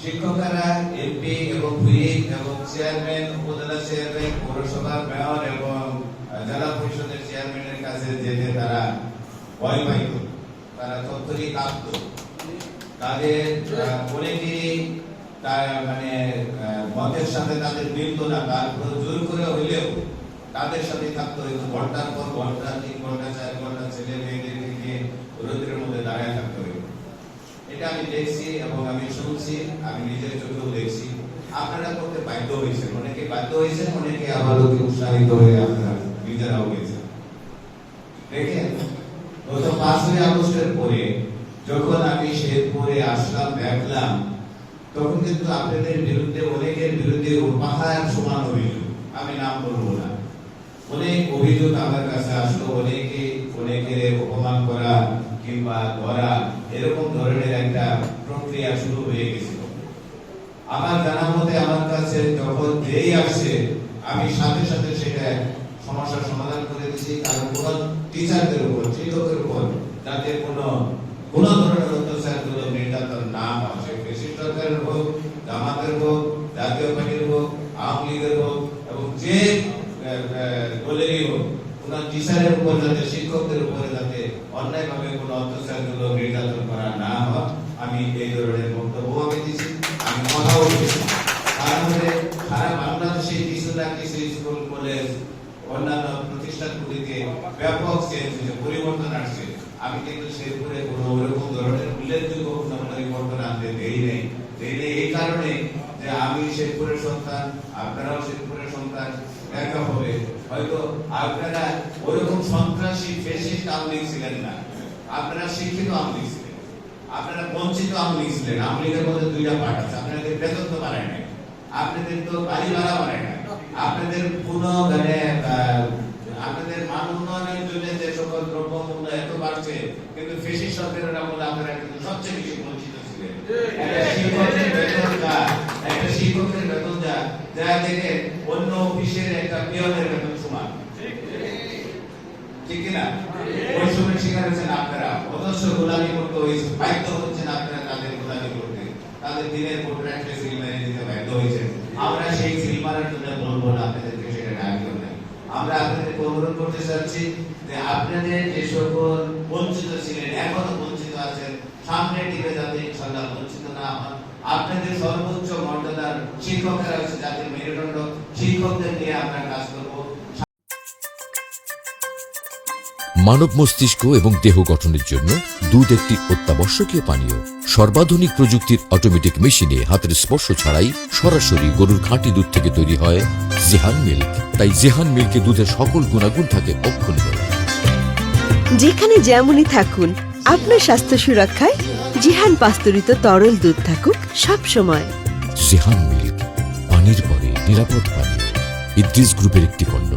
শিক্ষকেরা এমপি এবং হুইপ এবং চেয়ারম্যান, উপজেলা চেয়ারম্যান, পৌরসভার মেয়র এবং জেলা পরিষদের চেয়ারম্যানের কাছে যেতে তারা ভয় পাইত, তারা তথ্যই কাঁপত। তাদের অনেকেই মানে মতের সাথে তাদের মিলত না, তারপর জোর করে হইলেও তাদের সাথে থাকতে হইতো। ঘন্টার পর ঘন্টা, 3 ঘন্টা 4 ঘন্টা ছেলে মেয়েদেরকে নিয়ে রোদের মধ্যে দাঁড়ায় থাকতে হইতো। এটা আমি দেখছি এবং আমি শুনছি, আমি নিজের চোখেও দেখছি। আপনারা করতে বাধ্য হয়েছেন, অনেকে বাধ্য হয়েছেন, অনেকে আবার উৎসাহিত হয়ে আপনারা নিজেরাও গেছেন। দেখেন, গত 5ই আগস্টের পরে যখন আমি শেরপুরে আসলাম, দেখলাম, তখন কিন্তু আপনাদের বিরুদ্ধে, অনেকের বিরুদ্ধে পাহাড় সমান অভিযোগ, আমি নাম বলবো না, অনেক অভিযোগ আমার কাছে আসলো। অনেকের অপমান করা কিংবা ধরা, এরকম ধরনের একটা প্রক্রিয়া শুরু হয়ে গেছিল। আমার জানা মতে আমার কাছে যখন যেই আসছে, আমি সাথে সাথে সেটা সমস্যার সমাধান করে দিচ্ছি। কারণ কোন টিচারদের উপর, শিক্ষকের উপর যাতে কোনো ধরনের অত্যাচার, নির্যাতন না হয়, সে ফ্যাসিস্ট সরকারের হোক, জামাতের হোক, জাতীয় পার্টির হোক, আওয়ামী লীগের হোক, এবং যে দলেরই হোক, কোন টিচারের উপর যাতে, শিক্ষকদের উপরে যাতে অন্যায়ভাবে কোনো অত্যাচার, নির্যাতন করা না হয়, আমি এই ধরনের বক্তব্য আমি দিচ্ছি, আমি কথা বলছি। তারপরে সারা বাংলাদেশে কিছু না কিছু স্কুল, কলেজ, অন্যান্য প্রতিষ্ঠানগুলিতে ব্যাপক চেঞ্জ হয়েছে, পরিবর্তন আসছে। আমি কিন্তু শেরপুরে কোনো ওরকম ধরনের উল্লেখযোগ্য কোনো পরিবর্তন আনতে দেই নেই। এই কারণে যে আমি শেরপুরের সন্তান, আপনারাও শেরপুরের সন্তান, দেখা হবে। হয়তো আপনারা ওরকম সন্ত্রাসী ফ্যাসিস্ট আওয়ামী লীগ ছিলেন না, আপনারা শিক্ষিত আওয়ামী লীগ ছিলেন, আপনারা বঞ্চিত আওয়ামী লীগ ছিলেন। আওয়ামী লীগের মধ্যে 2টা পার্ট আছে, আপনাদের বেতন তো বাড়ায় নাই, আপনাদের তো বাড়ি ভাড়া বাড়ায় নাই, আপনাদের কোনো মানে আপনাদের মান উন্নয়নের জন্য যে সকল দ্রব্য মূল্য এত বাড়ছে, কিন্তু ফ্যাসিস্ট সরকারের আমলে আপনারা কিন্তু সবচেয়ে বেশি বঞ্চিত ছিলেন। একটা শিক্ষকের বেতন যা থেকে অন্য অফিসের একটা পিয়নের বেতন সমান, ঠিক কিনা? ওই সময় শিকার হচ্ছেন আপনারা, অথচ গোলামি করতে হয়েছে, বাধ্য হচ্ছেন আপনারা তাদের গোলামি করতে, তাদের দিনের কন্ট্রাক্টে সিল মেরে দিতে বাধ্য হয়েছেন। আমরা সেই সিল মারার জন্য বলবো না আপনাদেরকে, সেটা ডাকিও না। আমরা আপনাদেরকে অনুরোধ করতে চাচ্ছি যে আপনাদের যে সকল বঞ্চিত ছিলেন, এখনো বঞ্চিত আছেন, সামনের দিকে যাতে ইনশাআল্লাহ বঞ্চিত না হন। আপনাদের সর্বোচ্চ মর্যাদার শিক্ষকেরা হচ্ছে জাতির মেরুদণ্ড, শিক্ষকদের নিয়ে আমরা কাজ করব। মানব মস্তিষ্ক এবং দেহ গঠনের জন্য দুধ একটি অত্যাবশ্যকীয় পানীয়। সর্বাধুনিক প্রযুক্তির অটোমেটিক মেশিনে হাতের স্পর্শ ছাড়াই সরাসরি গরুর খাঁটি দুধ থেকে তৈরি হয় জেহান মিল্ক। তাই জেহান মিল্কে দুধের সকল গুণাগুণ থাকে অক্ষুণ্ণ। যেখানে যেমনই থাকুন, আপনার স্বাস্থ্য সুরক্ষায় জিহান পাস্তুরিত তরল দুধ থাকুক সব সময়। জেহান মিল্ক, পানির পরে নিরাপদ পানীয়। ইদ্রিস গ্রুপের একটি পণ্য।